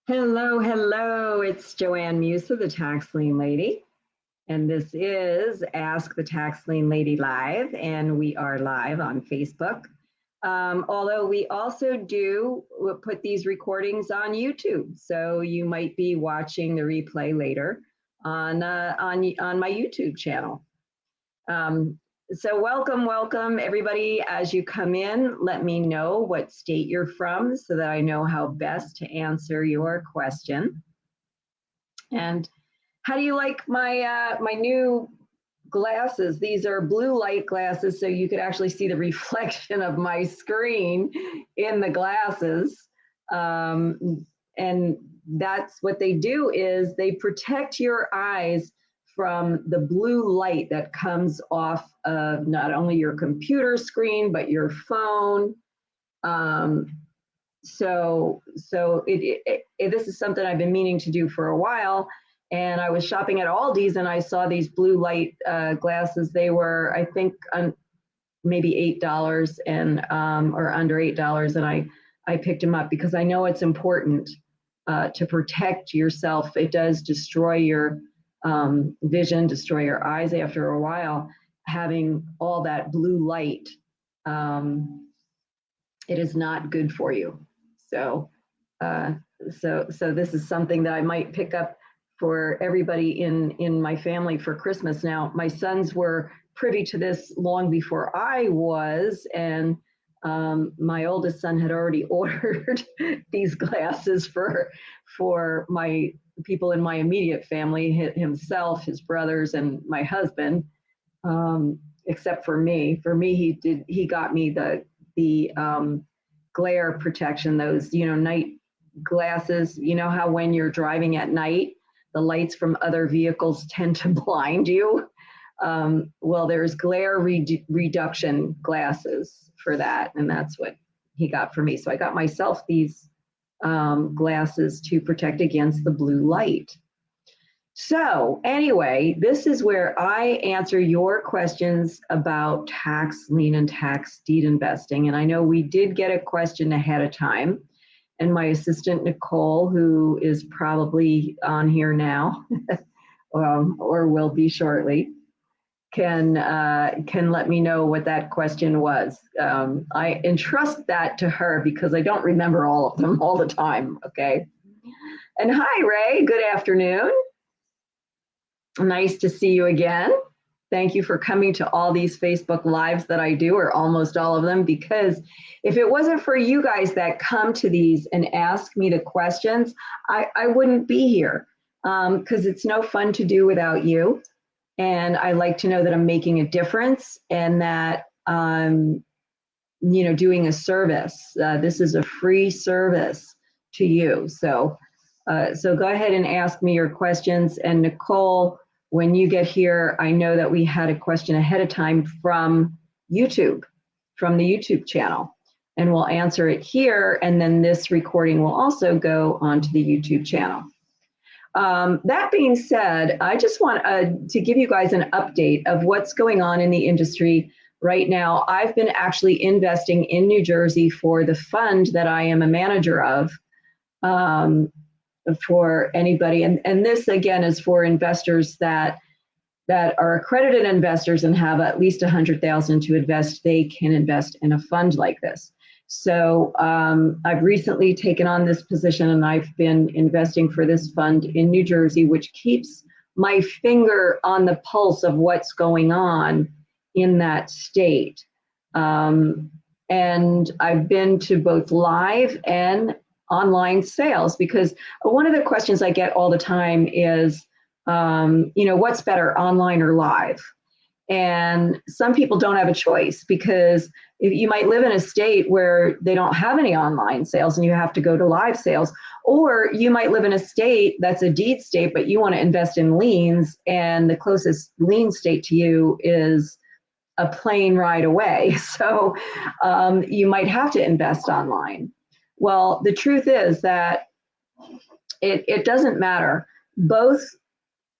Hello, hello. It's Joanne Musa, the Tax Lien Lady. And this is Ask the Tax Lien Lady Live, and we are live on Facebook. Although we also do put these recordings on YouTube, so you might be watching the replay later on my YouTube channel. So welcome everybody. As you come in, let me know what state you're from so that I know how best to answer your question. And how do you like my my new glasses? These are blue light glasses, so you could actually see the reflection of my screen in the glasses. And that's what they do, is they protect your eyes from the blue light that comes off of not only your computer screen, but your phone. So this is something I've been meaning to do for a while. And I was shopping at Aldi's and I saw these blue light glasses. They were, I think, maybe $8 and or under $8. And I picked them up because I know it's important to protect yourself. It does destroy your vision, destroy your eyes after a while. Having all that blue light, it is not good for you. So this is something that I might pick up for everybody in my family for Christmas. Now, my sons were privy to this long before I was, and my oldest son had already ordered these glasses for my people in my immediate family, himself, his brothers, and my husband. Except for me. For me, he got me the glare protection, those, night glasses. You know how when you're driving at night, the lights from other vehicles tend to blind you? Well, there's glare reduction glasses for that, and that's what he got for me. So I got myself these glasses to protect against the blue light. So anyway, this is where I answer your questions about tax lien and tax deed investing. And I know we did get a question ahead of time, and my assistant, Nicole, who is probably on here now, or will be shortly, can let me know what that question was. I entrust that to her because I don't remember all of them all the time, okay? And hi, Ray, good afternoon. Nice to see you again. Thank you for coming to all these Facebook Lives that I do, or almost all of them, because if it wasn't for you guys that come to these and ask me the questions, I wouldn't be here, because it's no fun to do without you. And I like to know that I'm making a difference and that I'm, doing a service. This is a free service to you. So go ahead and ask me your questions. And Nicole, when you get here, I know that we had a question ahead of time from YouTube, from the YouTube channel, and we'll answer it here. And then this recording will also go onto the YouTube channel. That being said, I just want to give you guys an update of what's going on in the industry right now. I've been actually investing in New Jersey for the fund that I am a manager of. For anybody, and this again is for investors that are accredited investors and have at least $100,000 to invest. They can invest in a fund like this. So I've recently taken on this position, and I've been investing for this fund in New Jersey, which keeps my finger on the pulse of what's going on in that state. And I've been to both live and online sales, because one of the questions I get all the time is, what's better, online or live? And some people don't have a choice, because if you might live in a state where they don't have any online sales and you have to go to live sales, or you might live in a state that's a deed state, but you want to invest in liens, and the closest lien state to you is a plane ride away. So you might have to invest online. Well, the truth is that it doesn't matter. Both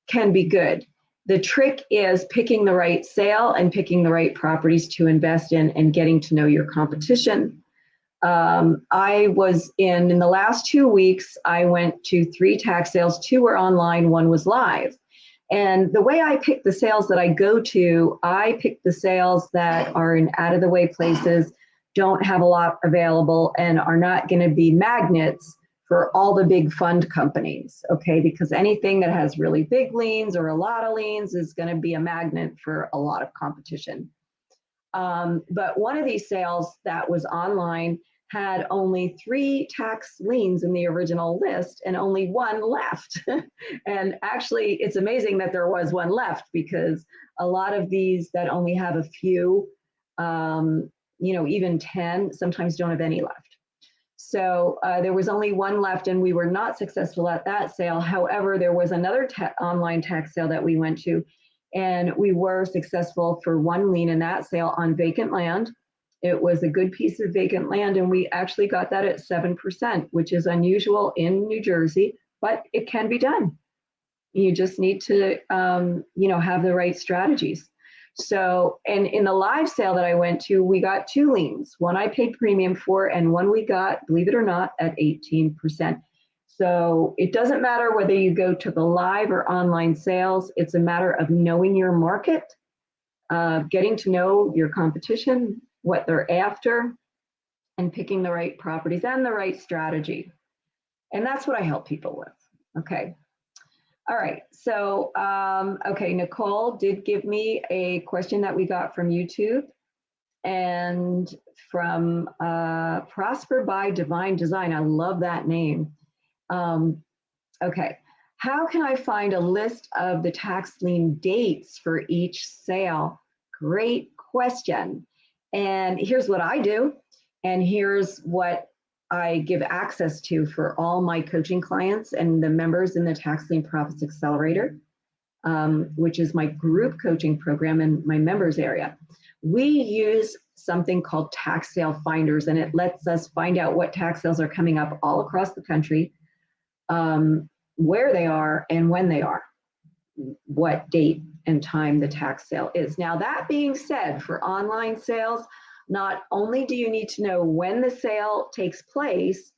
can be good. The trick is picking the right sale and picking the right properties to invest in, and getting to know your competition. I was in the last 2 weeks, I went to 3 tax sales. 2 were online, 1 was live. And the way I pick the sales that I go to, I pick the sales that are in out of the way places, don't have a lot available, and are not going to be magnets for all the big fund companies, okay? Because anything that has really big liens or a lot of liens is going to be a magnet for a lot of competition. But one of these sales that was online had only 3 tax liens in the original list and only 1 left. And actually, it's amazing that there was 1 left, because a lot of these that only have a few, even 10, sometimes don't have any left. So there was only 1 left, and we were not successful at that sale. However, there was another online tax sale that we went to, and we were successful for 1 lien in that sale on vacant land. It was a good piece of vacant land, and we actually got that at 7%, which is unusual in New Jersey, but it can be done. You just need to, have the right strategies. So, and in the live sale that I went to, we got 2 liens. 1 I paid premium for, and 1 we got, believe it or not, at 18%. So it doesn't matter whether you go to the live or online sales. It's a matter of knowing your market, getting to know your competition, what they're after, and picking the right properties and the right strategy. And that's what I help people with. Okay. All right. So, okay, Nicole did give me a question that we got from YouTube, and from Prosper by Divine Design. I love that name. Okay. How can I find a list of the tax lien dates for each sale? Great question. And here's what I do, and here's what I give access to for all my coaching clients and the members in the Tax Lien Profits Accelerator, which is my group coaching program in my members area. We use something called tax sale finders, and it lets us find out what tax sales are coming up all across the country, where they are and when they are, what date and time the tax sale is. Now, that being said, for online sales, not only do you need to know when the sale takes place,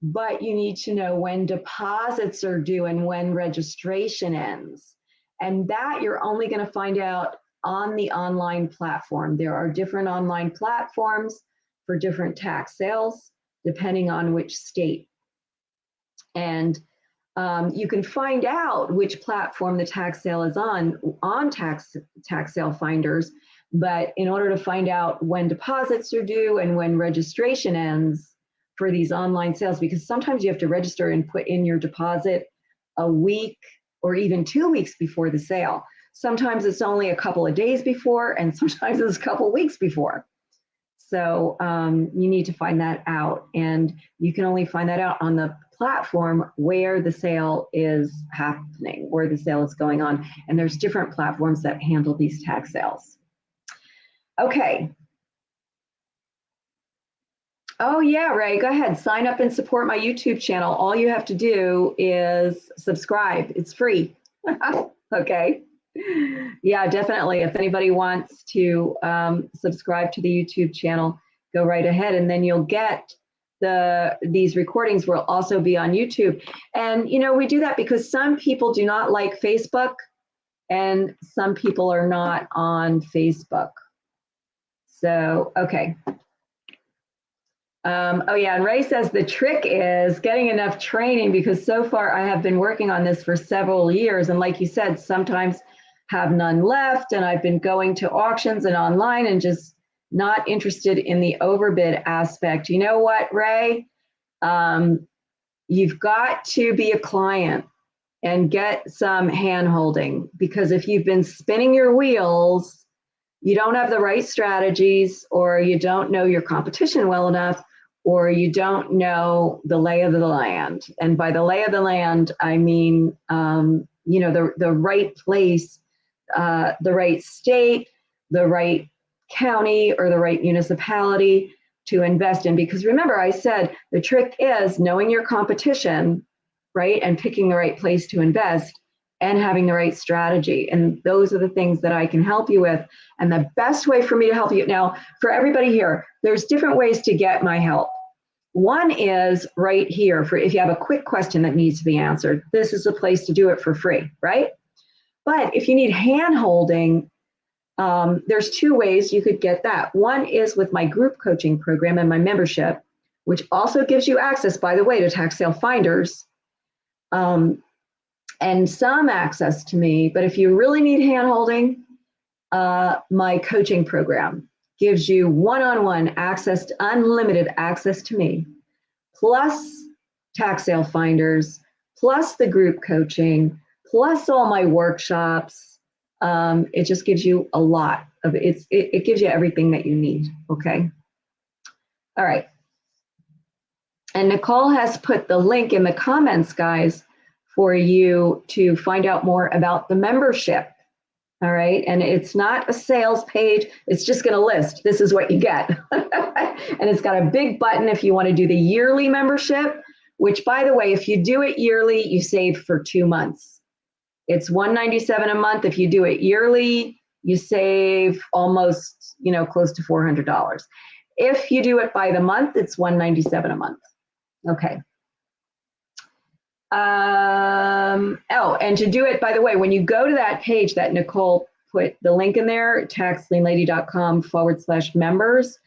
but you need to know when deposits are due and when registration ends. And that you're only going to find out on the online platform. There are different online platforms for different tax sales, depending on which state. And you can find out which platform the tax sale is on tax sale finders. But in order to find out when deposits are due and when registration ends for these online sales, because sometimes you have to register and put in your deposit a week or even 2 weeks before the sale. Sometimes it's only a couple of days before, and sometimes it's a couple of weeks before. So you need to find that out, and you can only find that out on the platform where the sale is happening, where the sale is going on. And there's different platforms that handle these tax sales. Okay. Oh yeah, Ray, go ahead. Sign up and support my YouTube channel. All you have to do is subscribe. It's free. Okay. Yeah, definitely. If anybody wants to subscribe to the YouTube channel, go right ahead, and then you'll get these recordings will also be on YouTube. And we do that because some people do not like Facebook, and some people are not on Facebook. So, okay. Oh yeah, and Ray says the trick is getting enough training, because so far I have been working on this for several years, and like you said, sometimes have none left, and I've been going to auctions and online and just not interested in the overbid aspect. You know what, Ray? You've got to be a client and get some hand-holding, because if you've been spinning your wheels, you don't have the right strategies, or you don't know your competition well enough, or you don't know the lay of the land. And by the lay of the land, I mean, the right place, the right state, the right county, or the right municipality to invest in. Because remember, I said the trick is knowing your competition, right, and picking the right place to invest and having the right strategy. And those are the things that I can help you with. And the best way for me to help you, now for everybody here, there's different ways to get my help. One is right here for if you have a quick question that needs to be answered. This is a place to do it for free, right? But if you need hand holding, there's two ways you could get that. One is with my group coaching program and my membership, which also gives you access, by the way, to tax sale finders and some access to me. But if you really need hand holding, my coaching program gives you one-on-one access to unlimited access to me, plus tax sale finders, plus the group coaching, plus all my workshops. It just gives you a lot of it. It gives you everything that you need. Okay. All right. And Nicole has put the link in the comments, guys, for you to find out more about the membership. All right. And it's not a sales page. It's just going to list, this is what you get. And it's got a big button if you want to do the yearly membership, which, by the way, if you do it yearly, you save for 2 months. It's $197 a month. If you do it yearly, you save almost, close to $400. If you do it by the month, it's $197 a month. Okay. And to do it, by the way, when you go to that page that Nicole put the link in there, taxlienlady.com/members.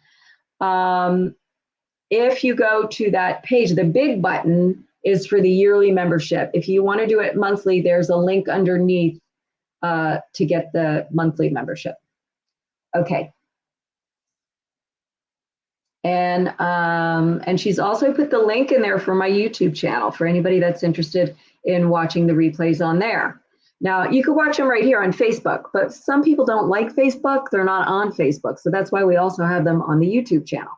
If you go to that page, the big button is for the yearly membership. If you want to do it monthly, there's a link underneath to get the monthly membership. Okay. And she's also put the link in there for my YouTube channel for anybody that's interested in watching the replays on there. Now, you can watch them right here on Facebook, but some people don't like Facebook. They're not on Facebook. So that's why we also have them on the YouTube channel.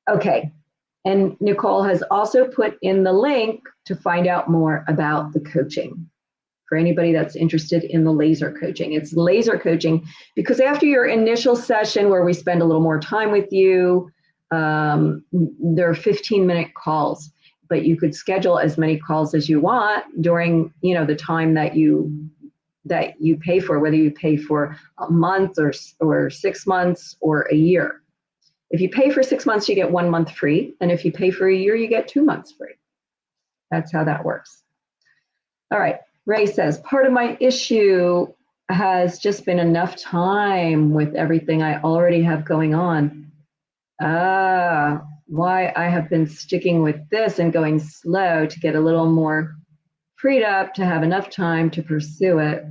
Okay. And Nicole has also put in the link to find out more about the coaching for anybody that's interested in the laser coaching. It's laser coaching because after your initial session where we spend a little more time with you, there are 15-minute calls, but you could schedule as many calls as you want during, the time that you pay for, whether you pay for a month or 6 months or a year. If you pay for 6 months, you get 1 month free. And if you pay for a year, you get 2 months free. That's how that works. All right. Ray says, part of my issue has just been enough time with everything I already have going on. Why I have been sticking with this and going slow to get a little more freed up to have enough time to pursue it.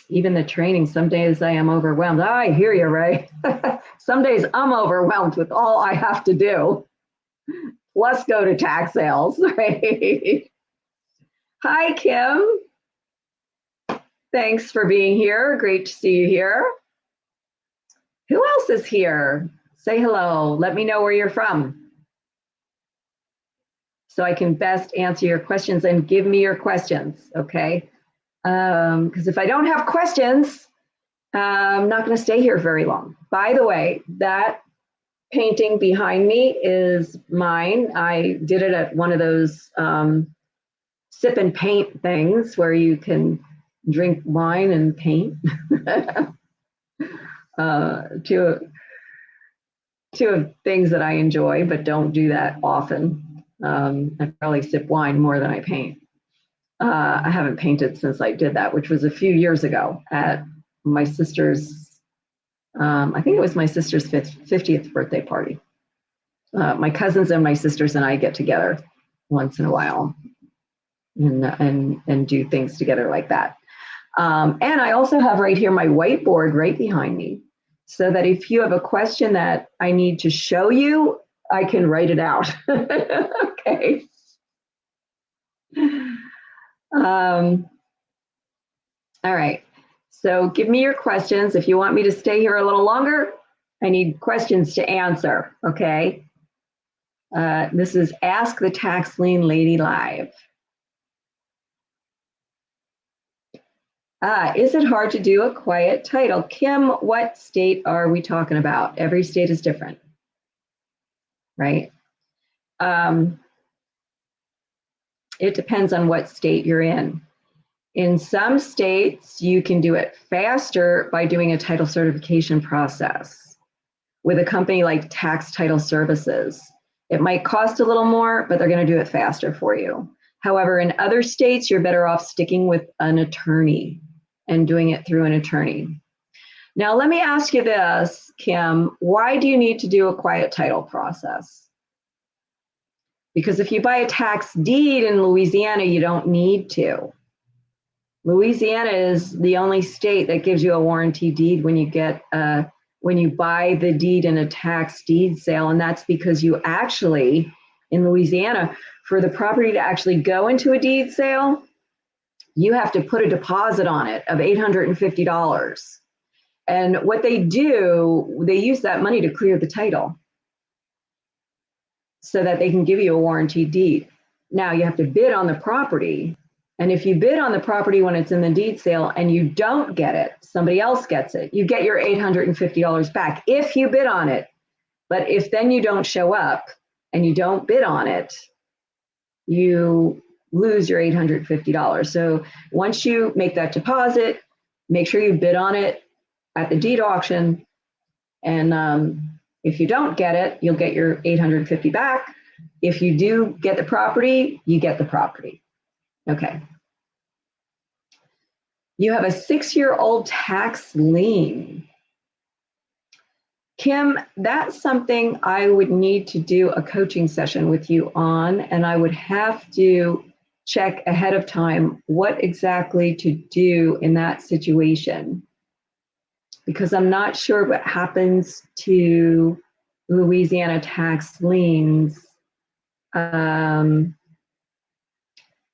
Even the training, some days I am overwhelmed. I hear you, Ray. Some days I'm overwhelmed with all I have to do. Let's go to tax sales, right? Hi, Kim. Thanks for being here. Great to see you here. Who else is here? Say hello. Let me know where you're from so I can best answer your questions and give me your questions, okay? Because if I don't have questions, I'm not going to stay here very long. By the way, that painting behind me is mine. I did it at one of those sip and paint things where you can drink wine and paint. Two of things that I enjoy, but don't do that often. I probably sip wine more than I paint. I haven't painted since I did that, which was a few years ago at my sister's, I think it was my sister's 50th birthday party. My cousins and my sisters and I get together once in a while and do things together like that. And I also have right here my whiteboard right behind me, so that if you have a question that I need to show you, I can write it out. Okay. All right. So give me your questions. If you want me to stay here a little longer, I need questions to answer. Okay. This is Ask the Tax Lien Lady Live. Is it hard to do a quiet title? Kim, what state are we talking about? Every state is different, right? It depends on what state you're in. In some states, you can do it faster by doing a title certification process, with a company like Tax Title Services. It might cost a little more, but they're going to do it faster for you. However, in other states, you're better off sticking with an attorney and doing it through an attorney. Now, let me ask you this, Kim, why do you need to do a quiet title process? Because if you buy a tax deed in Louisiana, you don't need to. Louisiana is the only state that gives you a warranty deed when you get when you buy the deed in a tax deed sale, and that's because you actually, in Louisiana, for the property to actually go into a deed sale, you have to put a deposit on it of $850. And what they do, they use that money to clear the title so that they can give you a warranty deed. Now you have to bid on the property. And if you bid on the property when it's in the deed sale and you don't get it, somebody else gets it, you get your $850 back if you bid on it. But if then you don't show up and you don't bid on it, you lose your $850. So once you make that deposit, make sure you bid on it at the deed auction. And if you don't get it, you'll get your $850 back. If you do get the property, you get the property. Okay. You have a 6-year-old tax lien. Kim, that's something I would need to do a coaching session with you on, and I would have to check ahead of time what exactly to do in that situation, because I'm not sure what happens to Louisiana tax liens.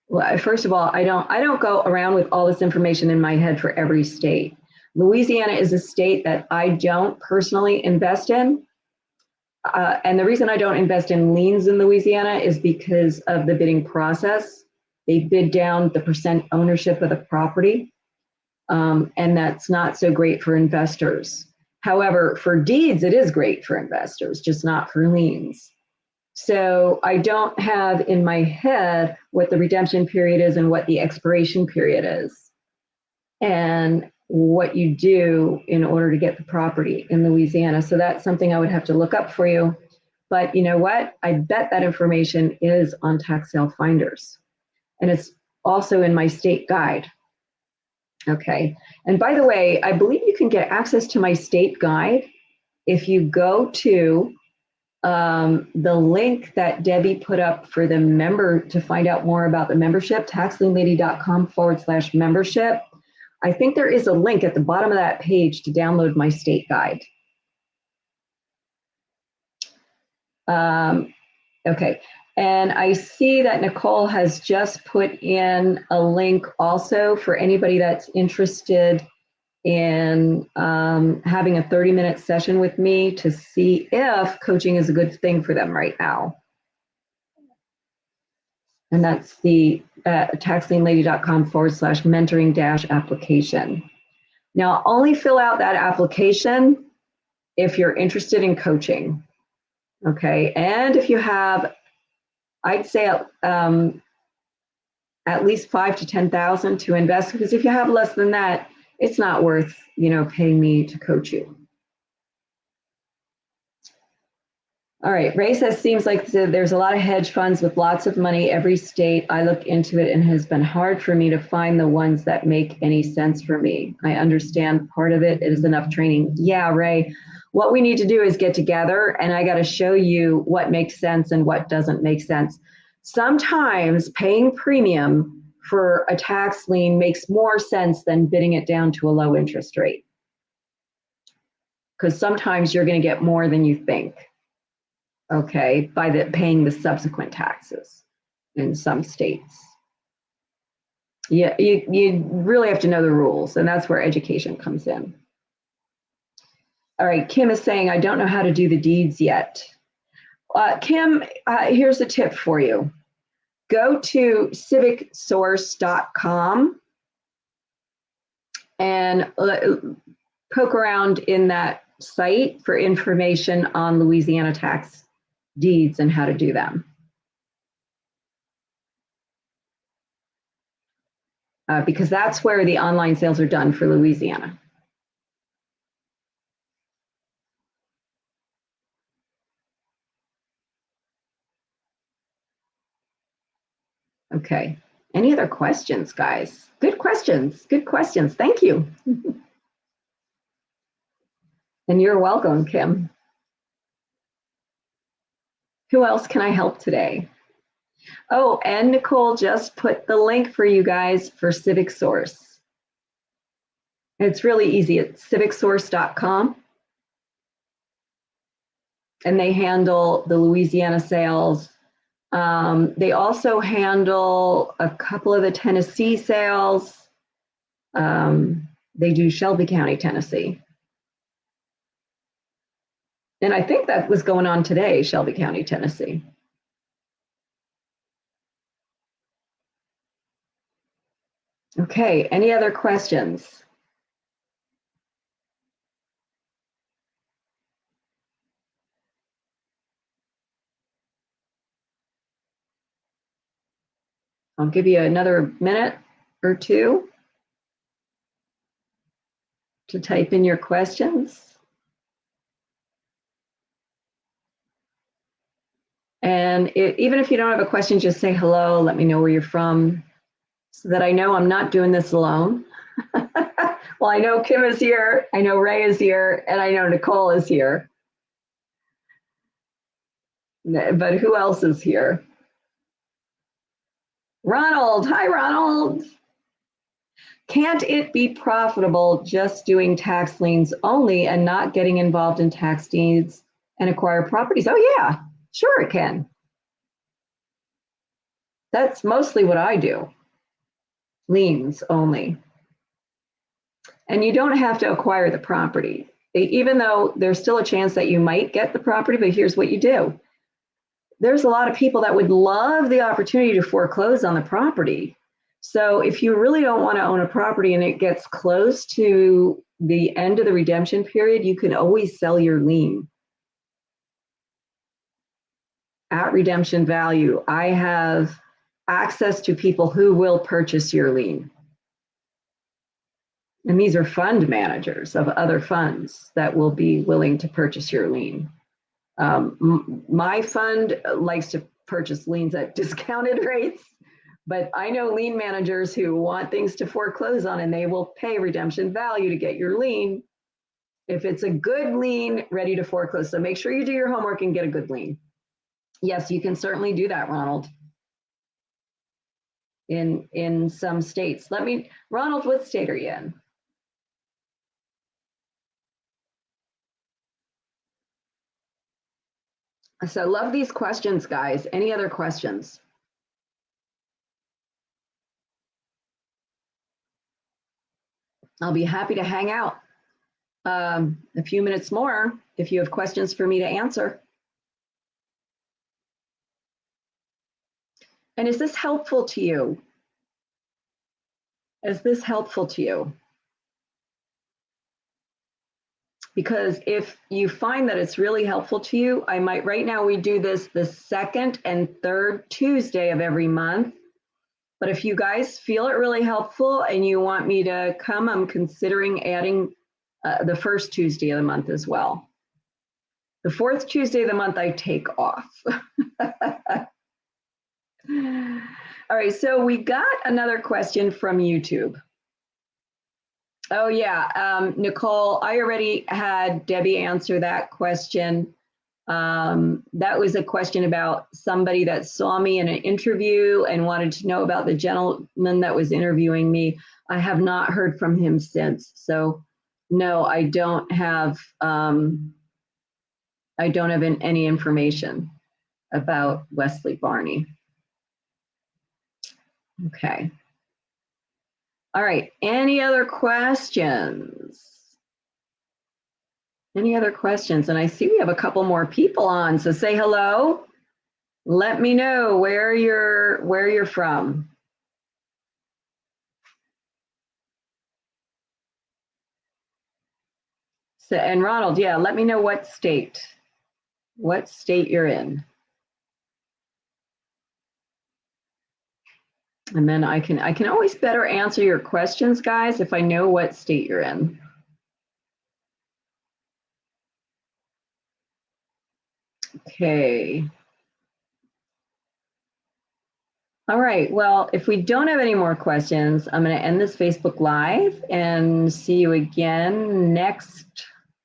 Well, first of all, I don't go around with all this information in my head for every state. Louisiana is a state that I don't personally invest in. And the reason I don't invest in liens in Louisiana is because of the bidding process. They bid down the percent ownership of the property. And that's not so great for investors. However, for deeds, it is great for investors, just not for liens. So I don't have in my head what the redemption period is and what the expiration period is, and what you do in order to get the property in Louisiana. So that's something I would have to look up for you. But you know what? I bet that information is on Tax Sale Finders. And it's also in my state guide. Okay. And by the way, I believe you can get access to my state guide if you go to the link that Debbie put up for the member to find out more about the membership, taxlienlady.com/membership. I think there is a link at the bottom of that page to download my state guide. Okay, and I see that Nicole has just put in a link also for anybody that's interested in having a 30-minute session with me to see if coaching is a good thing for them right now. And that's the taxlienlady.com/mentoring-application. Now, only fill out that application if you're interested in coaching, okay? And if you have, I'd say at least 5,000 to 10,000 to invest, because if you have less than that, it's not worth, paying me to coach you. All right, Ray says, seems like there's a lot of hedge funds with lots of money every state. I looked into it and it has been hard for me to find the ones that make any sense for me. I understand part of it is enough training. Yeah, Ray, what we need to do is get together and I got to show you what makes sense and what doesn't make sense. Sometimes paying premium for a tax lien makes more sense than bidding it down to a low interest rate, because sometimes you're going to get more than you think. Okay, by paying the subsequent taxes in some states. Yeah, you really have to know the rules, and that's where education comes in. All right, Kim is saying, I don't know how to do the deeds yet. Kim, here's a tip for you. Go to civicsource.com and poke around in that site for information on Louisiana tax deeds and how to do them. Because that's where the online sales are done for Louisiana. Okay. Any other questions, guys? Good questions. Good questions. Thank you. And you're welcome, Kim. Who else can I help today? Oh, and Nicole just put the link for you guys for Civic Source. It's really easy. It's civicsource.com. And they handle the Louisiana sales. They also handle a couple of the Tennessee sales. They do Shelby County, Tennessee. And I think that was going on today, Shelby County, Tennessee. Okay, any other questions? I'll give you another minute or two to type in your questions. And even if you don't have a question, just say hello, let me know where you're from, so that I know I'm not doing this alone. Well, I know Kim is here, I know Ray is here, and I know Nicole is here. But who else is here? Ronald, hi Ronald. Can't it be profitable just doing tax liens only and not getting involved in tax deeds and acquire properties? Oh yeah, sure it can. That's mostly what I do, liens only. And you don't have to acquire the property, even though there's still a chance that you might get the property, but here's what you do. There's a lot of people that would love the opportunity to foreclose on the property. So if you really don't want to own a property and it gets close to the end of the redemption period, you can always sell your lien at redemption value. I have access to people who will purchase your lien. And these are fund managers of other funds that will be willing to purchase your lien. My fund likes to purchase liens at discounted rates, but I know lien managers who want things to foreclose on, and they will pay redemption value to get your lien if it's a good lien ready to foreclose. So make sure you do your homework and get a good lien. Yes, you can certainly do that, Ronald. In some states. Ronald, what state are you in? So love these questions, guys. Any other questions? I'll be happy to hang out a few minutes more if you have questions for me to answer. And is this helpful to you? Is this helpful to you? Because if you find that it's really helpful to you, I might, right now we do this the second and third Tuesday of every month. But if you guys feel it really helpful and you want me to come, I'm considering adding the first Tuesday of the month as well. The fourth Tuesday of the month, I take off. All right, so we got another question from YouTube. Oh yeah, Nicole, I already had Debbie answer that question. That was a question about somebody that saw me in an interview and wanted to know about the gentleman that was interviewing me. I have not heard from him since. So no, I don't have any information about Wesley Barney. Okay. All right, any other questions? Any other questions? And I see we have a couple more people on, so say hello. Let me know where you're from. So, and Ronald, yeah, let me know what state you're in. And then I can always better answer your questions, guys, if I know what state you're in. Okay. All right. Well, if we don't have any more questions, I'm going to end this Facebook Live and see you again next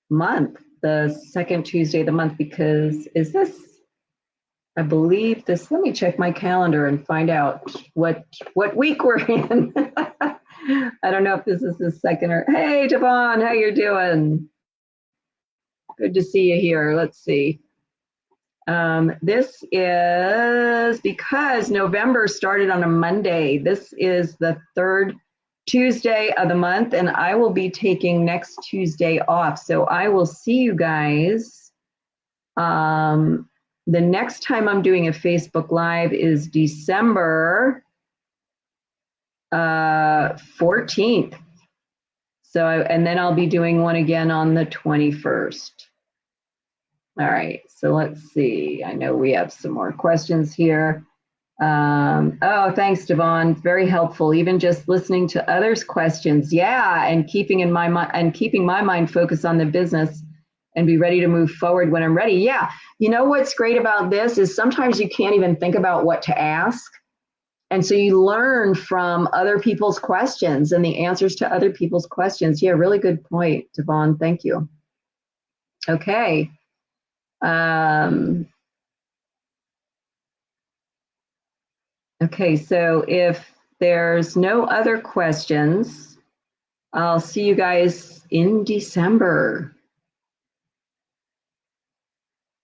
month, the second Tuesday of the month, because is this, I believe this, let me check my calendar and find out what week we're in. I don't know if this is the second or, hey, Javon, how you doing? Good to see you here. Let's see. This is because November started on a Monday. This is the third Tuesday of the month, and I will be taking next Tuesday off. So I will see you guys. The next time I'm doing a Facebook Live is December 14th. So, and then I'll be doing one again on the 21st. All right, so let's see. I know we have some more questions here. Oh, thanks, Devon. Very helpful. Even just listening to others' questions. Yeah, and keeping my mind focused on the business and be ready to move forward when I'm ready. Yeah. You know what's great about this is sometimes you can't even think about what to ask. And so you learn from other people's questions and the answers to other people's questions. Yeah, really good point, Devon. Thank you. Okay. Okay, so if there's no other questions, I'll see you guys in December.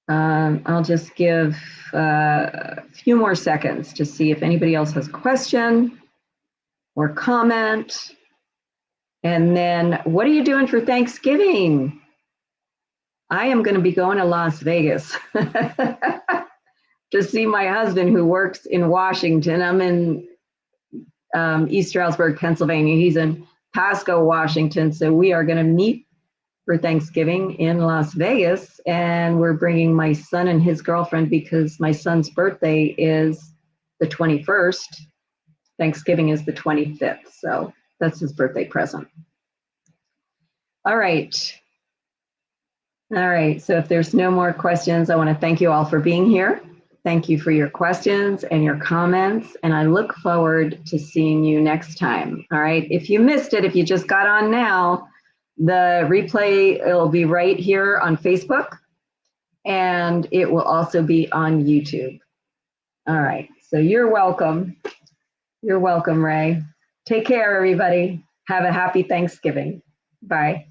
I'll just give a few more seconds to see if anybody else has a question or comment. And then, what are you doing for Thanksgiving? I am going to be going to Las Vegas to see my husband who works in Washington. I'm in East Stroudsburg, Pennsylvania. He's in Pasco, Washington. So we are going to meet for Thanksgiving in Las Vegas. And we're bringing my son and his girlfriend because my son's birthday is the 21st. Thanksgiving is the 25th. So that's his birthday present. All right. All right. So if there's no more questions, I want to thank you all for being here. Thank you for your questions and your comments, and I look forward to seeing you next time. All right, if you missed it, if you just got on now, the replay will be right here on Facebook, and it will also be on YouTube. All right, so you're welcome. You're welcome, Ray. Take care, everybody. Have a happy Thanksgiving. Bye.